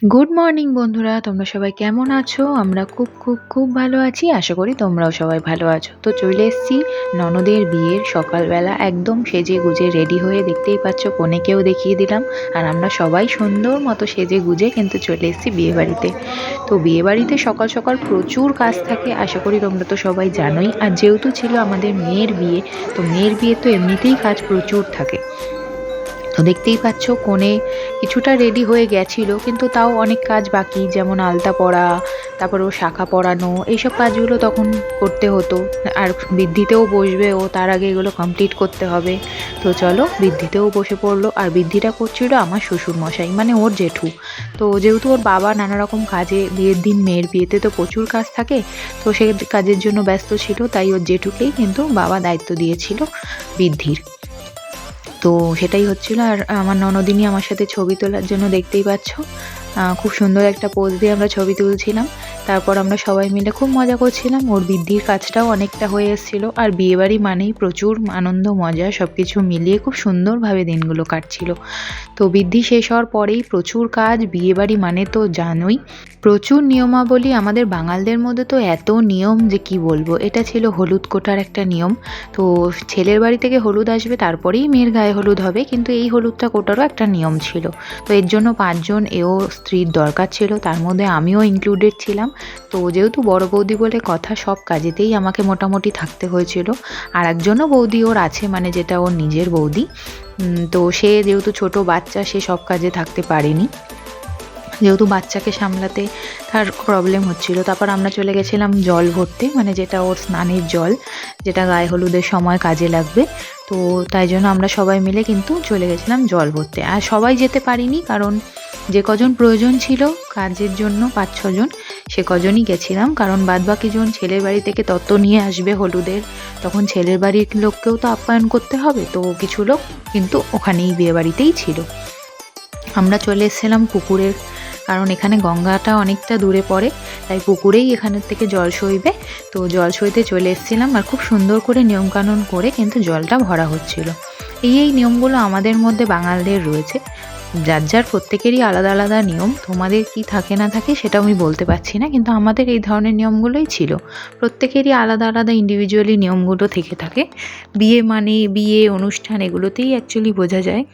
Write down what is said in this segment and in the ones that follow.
Good morning বন্ধুরা, তোমরা সবাই কেমন আছো? আমরা খুব খুব খুব ভালো আছি। আশা করি তোমরাও সবাই ভালো আছো। তো চলে এসেছি ননদের বিয়ের সকালবেলা, একদম সেজে গুজে রেডি হয়ে, দেখতেই পাচ্ছ কনেকেও দেখিয়ে দিলাম। আর আমরা সবাই সুন্দর মতো সেজে গুজে কিন্তু চলে এসেছি বিয়ে বাড়িতে। তো বিয়ে বাড়িতে সকাল সকাল প্রচুর কাজ থাকে, আশা করি তোমরা তো সবাই জানোই। আর যেহেতু ছিল আমাদের মেয়ের বিয়ে, তো মেয়ের বিয়ে তো এমনিতেই কাজ প্রচুর থাকে। তো দেখতেই পাচ্ছ কনে কিছুটা রেডি হয়ে গেছিল, কিন্তু তাও অনেক কাজ বাকি, যেমন আলতা পরা, তারপর ও শাখা পরানো, এইসব কাজগুলো তখন করতে হতো। আর বৃদ্ধিতেও বসবে ও, তার আগে এগুলো কমপ্লিট করতে হবে। তো চলো বৃদ্ধিতেও বসে পড়লো। আর বৃদ্ধিটা করছিল আমার শ্বশুর মশাই, মানে ওর জেঠু। তো যেহেতু ওর বাবা নানা রকম কাজে, বিয়ের দিন মেয়ের বিয়েতে তো প্রচুর কাজ থাকে, তো সে কাজের জন্য ব্যস্ত ছিল, তাই ওর জেঠুকেই কিন্তু বাবা দায়িত্ব দিয়েছিল বৃদ্ধির। তো সেটাই হচ্ছিল। আর আমার ননদিনী আমার সাথে ছবি তোলার জন্য, দেখতেই পাচ্ছ খুব সুন্দর একটা পোজ দিয়ে আমরা ছবি তুলছিলাম। তারপর আমরা সবাই মিলে খুব মজা করছিলাম। ওর বৃদ্ধির কাজটাও অনেকটা হয়ে এসেছিলো। আর বিয়েবাড়ি মানেই প্রচুর আনন্দ মজা, সব কিছু মিলিয়ে খুব সুন্দরভাবে দিনগুলো কাটছিল। তো বৃদ্ধি শেষ হওয়ার পরেই প্রচুর কাজ। বিয়েবাড়ি মানে তো জানোই প্রচুর নিয়মাবলী। আমাদের বাঙালদের মধ্যে তো এত নিয়ম যে কি বলবো। এটা ছিল হলুদ কোটার একটা নিয়ম। তো ছেলের বাড়ি থেকে হলুদ আসবে, তারপরেই মেয়ের গায়ে হলুদ হবে, কিন্তু এই হলুদটা কোটারও একটা নিয়ম ছিল। তো এর জন্য 5 জন এও স্ত্রীর দরকার ছিল, তার মধ্যে আমিও ইনক্লুডেড ছিলাম। তো যেহেতু বড় বৌদি বলে কথা, সব কাজেতেই আমাকে মোটামুটি থাকতে হয়েছিল। আর একজনও বৌদি ওর আছে, মানে যেটা ওর নিজের বৌদি। তো সে যেহেতু ছোট বাচ্চা, সে সব কাজে থাকতে পারেনি, যেহেতু বাচ্চাকে সামলাতে তার প্রবলেম হচ্ছিল। তারপর আমরা চলে গেছিলাম জল ভরতে, মানে যেটা ওর স্নানের জল, যেটা গায়ে হলুদের সময় কাজে লাগবে। তো তাই জন্য আমরা সবাই মিলে কিন্তু চলে গেছিলাম জল ভরতে। আর সবাই যেতে পারিনি, কারণ যে কজন প্রয়োজন ছিল কাজের জন্য, 5-6 জন, সে কজনই গেছিলাম। কারণ বাদবাকি জন ছেলের বাড়ি থেকে তত্ত্ব নিয়ে আসবে হলুদের, তখন ছেলের বাড়ির লোককেও তো আপ্যায়ন করতে হবে। তো কিছু লোক কিন্তু ওখানেই বিয়ে বাড়িতেই ছিল। আমরা চলে এসেছিলাম পুকুরের, কারণ এখানে গঙ্গাটা অনেকটা দূরে পড়ে, তাই পুকুরেই এখানের থেকে জল সইবে। তো জল সইতে চলে এসেছিলাম। আর খুব সুন্দর করে নিয়মকানুন করে কিন্তু জলটা ভরা হচ্ছিল। এই নিয়মগুলো আমাদের মধ্যে বাঙালদের রয়েছে। যার যার প্রত্যেকেরই আলাদা আলাদা নিয়ম, তোমাদের কি থাকে না থাকে সেটা আমি বলতে পারছি না, কিন্তু আমাদের এই ধরনের নিয়মগুলোই ছিল। প্রত্যেকেরই আলাদা আলাদা ইন্ডিভিজুয়ালি নিয়মগুলো থেকে থাকে। বিয়ে মানে বিয়ে অনুষ্ঠান, এগুলোতেই অ্যাকচুয়ালি বোঝা যায়।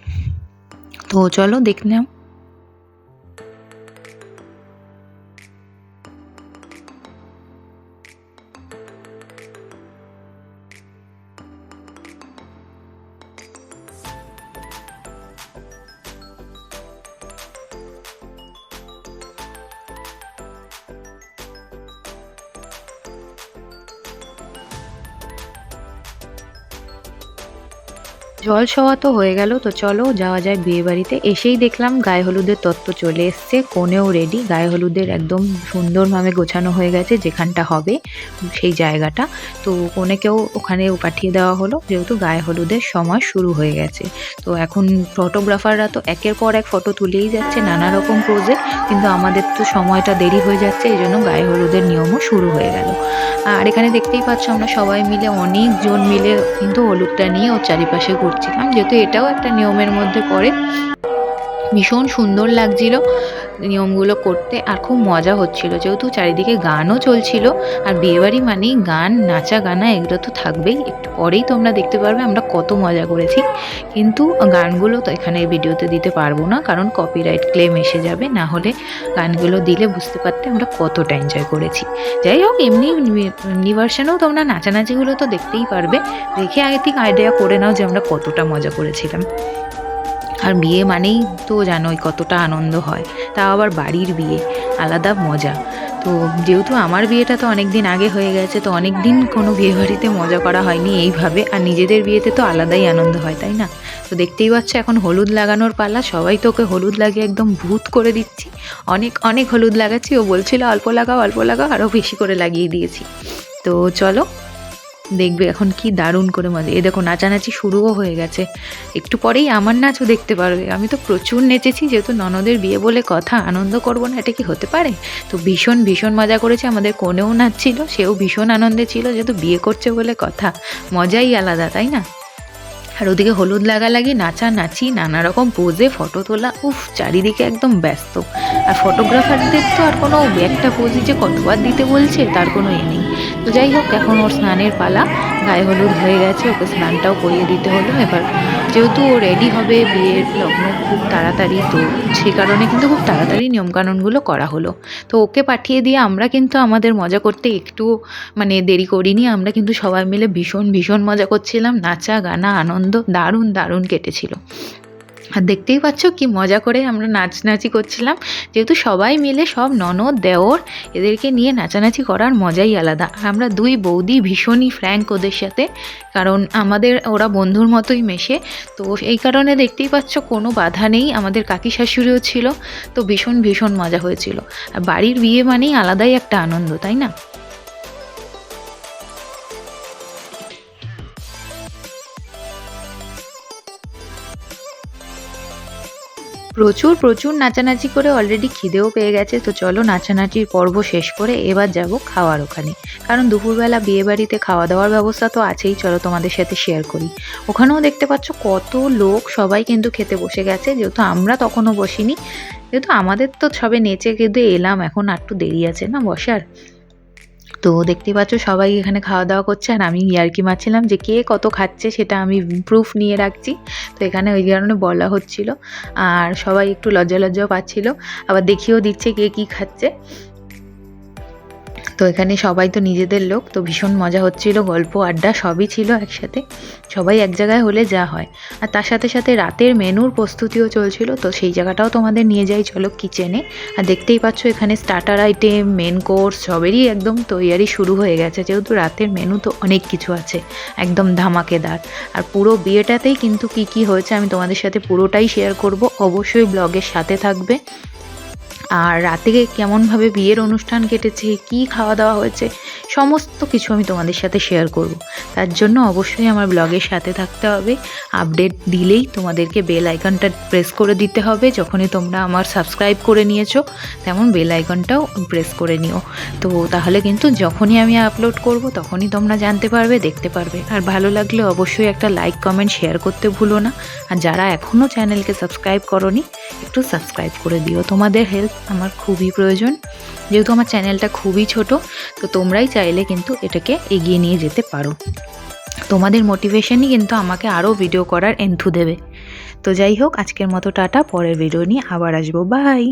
তো চলো দেখলাম। জল সওয়া তো হয়ে গেল, তো চলো যাওয়া যায় বিয়ে বাড়িতে। এসেই দেখলাম গায়ে হলুদের তত্ত্ব চলে এসছে, কনেও রেডি, গায়ে হলুদের একদম সুন্দরভাবে গোছানো হয়ে গেছে যেখানটা হবে সেই জায়গাটা। তো কনেকেও ওখানেও পাঠিয়ে দেওয়া হলো, যেহেতু গায়ে হলুদের সময় শুরু হয়ে গেছে। তো এখন ফটোগ্রাফাররা তো একের পর এক ফটো তুলেই যাচ্ছে নানা রকম পোজে, কিন্তু আমাদের তো সময়টা দেরি হয়ে যাচ্ছে, এই জন্য গায়ে হলুদের নিয়মও শুরু হয়ে গেল। আর এখানে দেখতেই পাচ্ছ আমরা সবাই মিলে, অনেকজন মিলে কিন্তু হলুদটা নিয়ে ওর চারিপাশে ঘুরছিলাম, যেহেতু এটাও একটা নিয়মের মধ্যে পড়ে। ভীষণ সুন্দর লাগছিল নিয়মগুলো করতে, আর খুব মজা হচ্ছিল, যেহেতু চারিদিকে গানও চলছিল। আর বিয়েবাড়ি মানেই গান, নাচা গানা, এগুলো তো থাকবেই। একটু পরেই তোমরা দেখতে পারবে আমরা কত মজা করেছি। কিন্তু গানগুলো তো এখানে ভিডিওতে দিতে পারবো না, কারণ কপিরাইট ক্লেম এসে যাবে। না হলে গানগুলো দিলে বুঝতে পারতে আমরা কতটা এনজয় করেছি। যাই হোক, এমনি ভার্সনেও তোমরা নাচানাচিগুলো তো দেখতেই পারবে, দেখে আগে থেকে আইডিয়া করে নাও যে আমরা কতটা মজা করেছিলাম। আর বিয়ে মানেই তো জানোই কতটা আনন্দ হয়, তাও আবার বাড়ির বিয়ে, আলাদা মজা। তো যেহেতু আমার বিয়েটা তো অনেক দিন আগে হয়ে গেছে, তো অনেক দিন কোনো বিয়ে বাড়িতে মজা করা হয়নি এইভাবে। আর নিজেদের বিয়েতে তো আলাদাই আনন্দ হয়, তাই না? তো দেখতেই পাচ্ছ এখন হলুদ লাগানোর পালা, সবাই তোকে হলুদ লাগিয়ে একদম ভূত করে দিচ্ছি। অনেক অনেক হলুদ লাগাচ্ছি, ও বলছিল অল্প লাগাও অল্প লাগাও, আরও বেশি করে লাগিয়ে দিয়েছি। তো চলো দেখবে এখন কি দারুণ করে মজা। এই দেখো নাচানাচি শুরুও হয়ে গেছে, একটু পরেই আমার নাচও দেখতে পারবে। আমি তো প্রচুর নেচেছি, যেহেতু ননদের বিয়ে বলে কথা, আনন্দ করবো না এটা কি হতে পারে? তো ভীষণ ভীষণ মজা করেছে। আমাদের কনেও নাচছিল, সেও ভীষণ আনন্দে ছিল, যেহেতু বিয়ে করছে বলে কথা, মজাই আলাদা, তাই না? আর ওদিকে হলুদ লাগালাগি, নাচানাচি, নানা রকম পোজে ফটো তোলা, উফ চারিদিকে একদম ব্যস্ত। আর ফটোগ্রাফারদের তো আর কোনো একটা পোজই যে কতবার দিতে বলছে তার কোনো নেই। তো যাই হোক, এখন ওর স্নানের পালা, গায়ে হলুদ হয়ে গেছে, ওকে স্নানটাও করিয়ে দিতে হলো। এবার যেহেতু ও রেডি হবে, বিয়ের লগ্ন খুব তাড়াতাড়ি, তো সেই কারণে কিন্তু খুব তাড়াতাড়ি নিয়মকানুনগুলো করা হলো। তো ওকে পাঠিয়ে দিয়ে আমরা কিন্তু আমাদের মজা করতে একটু দেরি করিনি। আমরা কিন্তু সবাই মিলে ভীষণ ভীষণ মজা করছিলাম, নাচা গানা আনন্দ দারুণ দারুণ কেটেছিল। আর দেখতেই পাচ্ছ কি মজা করে আমরা নাচানাচি করছিলাম, যেহেতু সবাই মিলে সব ননদ দেওর এদেরকে নিয়ে নাচানাচি করার মজাই আলাদা। আর আমরা দুই বৌদি ভীষণই ফ্র্যাঙ্ক ওদের সাথে, কারণ আমাদের ওরা বন্ধুর মতোই মেশে। তো এই কারণে দেখতেই পাচ্ছ কোনো বাধা নেই। আমাদের কাকি শাশুড়িও ছিল, তো ভীষণ ভীষণ মজা হয়েছিল। আর বাড়ির বিয়ে মানেই আলাদাই একটা আনন্দ, তাই না? প্রচুর প্রচুর নাচানাচি করে অলরেডি খিদেও পেয়ে গেছে। তো চলো নাচানাচির পর্ব শেষ করে এবার যাব খাওয়ার ওখানে, কারণ দুপুরবেলা বিয়ে বাড়িতে খাওয়া দাওয়ার ব্যবস্থা তো আছেই। চলো তোমাদের সাথে শেয়ার করি। ওখানেও দেখতে পাচ্ছ কত লোক, সবাই কিন্তু খেতে বসে গেছে, যেহেতু আমরা তখনও বসিনি। যেহেতু আমাদের তো সবে নেচে কেঁদে এলাম, এখন আর একটু দেরি আছে না বসার। তো দেখতেই পাচ্ছ সবাই এখানে খাওয়া দাওয়া করছে, আর আমি ইয়ার্কি মারছিলাম যে কে কত খাচ্ছে সেটা আমি প্রুফ নিয়ে রাখছি। তো এখানে ওই কারণে বলা হচ্ছিল, আর সবাই একটু লজ্জা লজ্জাও পাচ্ছিল, আবার দেখিয়েও দিচ্ছে কে কী খাচ্ছে। তো এখানে সবাই তো নিজেদের লোক, তো ভীষণ মজা হচ্ছিল, গল্প আড্ডা সবই ছিল একসাথে। সবাই এক জায়গায় হলে যা হয়। আর তার সাথে সাথে রাতের মেনুর প্রস্তুতিও চলছিল, তো সেই জায়গাটাও তোমাদের নিয়ে যাই চলো কিচেনে। আর দেখতেই পাচ্ছ এখানে স্টার্টার আইটেম, মেন কোর্স সবেরই একদম তৈয়ারি শুরু হয়ে গেছে, যেহেতু রাতের মেনু তো অনেক কিছু আছে, একদম ধামাকেদার। আর পুরো বিয়েটাতেই কিন্তু কি কি হয়েছে আমি তোমাদের সাথে পুরোটাই শেয়ার করব, অবশ্যই ব্লগের সাথে থাকবে। আর রাতে কেমনভাবে বিয়ের অনুষ্ঠান কেটেছে, কি খাওয়া দাওয়া হয়েছে, সমস্ত কিছু আমি তোমাদের সাথে শেয়ার করব। তার জন্য অবশ্যই আমার ব্লগের সাথে থাকতে হবে। আপডেট দিলেই তোমাদেরকে বেল আইকনটা প্রেস করে দিতে হবে। যখনই তোমরা আমার সাবস্ক্রাইব করে নিয়েছো, তেমন বেল আইকনটাও প্রেস করে নিও। তো তাহলে কিন্তু যখনই আমি আপলোড করব তখনই তোমরা জানতে পারবে, দেখতে পারবে। আর ভালো লাগলে অবশ্যই একটা লাইক কমেন্ট শেয়ার করতে ভুলো না। আর যারা এখনও চ্যানেলকে সাবস্ক্রাইব করোনি, একটু সাবস্ক্রাইব করে দিও। তোমাদের হেল্প আমার খুবই প্রয়োজন, যেহেতু আমার চ্যানেলটা খুবই ছোট। তো তোমরাই চাইলে কিন্তু এটাকে এগিয়ে নিয়ে যেতে পারো। তোমাদের মোটিভেশনই কিন্তু আমাকে আরও ভিডিও করার এন্থু দেবে। তো যাই হোক, আজকের মতো টাটা, পরের ভিডিও নিয়ে আবার আসবো, বাই।